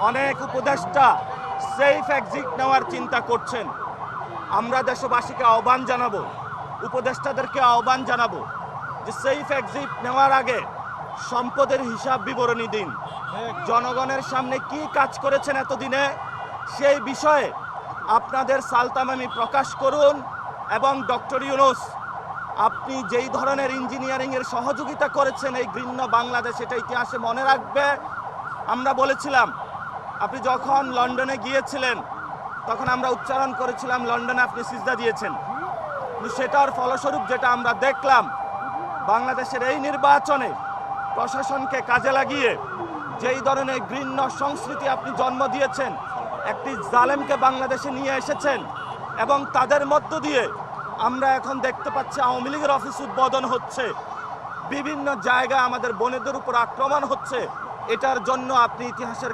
অনেক উপদেষ্টা safe exit নেওয়ার চিন্তা করছেন। আমরা দেশবাসীকে আহ্বান জানাবো, উপদেষ্টাদেরকে আহ্বান জানাবো যে সেফ এক্সিট নেওয়ার আগে সম্পদের হিসাব বিবরণী দিন। জনগণের সামনে কি কাজ করেছেন এতদিনে সেই বিষয়ে আপনাদের সালতামামি প্রকাশ করুন। এবং ডক্টর ইউনূস, আপনি যেই ধরনের ইঞ্জিনিয়ারিংয়ের সহযোগিতা করেছেন এই ঘৃণ্য বাংলাদেশ, এটা ইতিহাসে মনে রাখবে। আমরা বলেছিলাম, আপনি যখন লন্ডনে গিয়েছিলেন তখন আমরা উচ্চারণ করেছিলাম লন্ডনে আপনি সিজদা দিয়েছেন, কিন্তু সেটার ফলস্বরূপ যেটা আমরা দেখলাম, বাংলাদেশের এই নির্বাচনে প্রশাসনকে কাজে লাগিয়ে যেই ধরনের ঘৃণ্য সংস্কৃতি আপনি জন্ম দিয়েছেন, একটি জালেমকে বাংলাদেশে নিয়ে এসেছেন এবং তাদের মধ্য দিয়ে আমরা এখন দেখতে পাচ্ছি আওয়ামী লীগের অফিস উদ্বোধন হচ্ছে, বিভিন্ন জায়গায় আমাদের বোনেদের উপর আক্রমণ হচ্ছে। এটার জন্য আপনি ইতিহাসের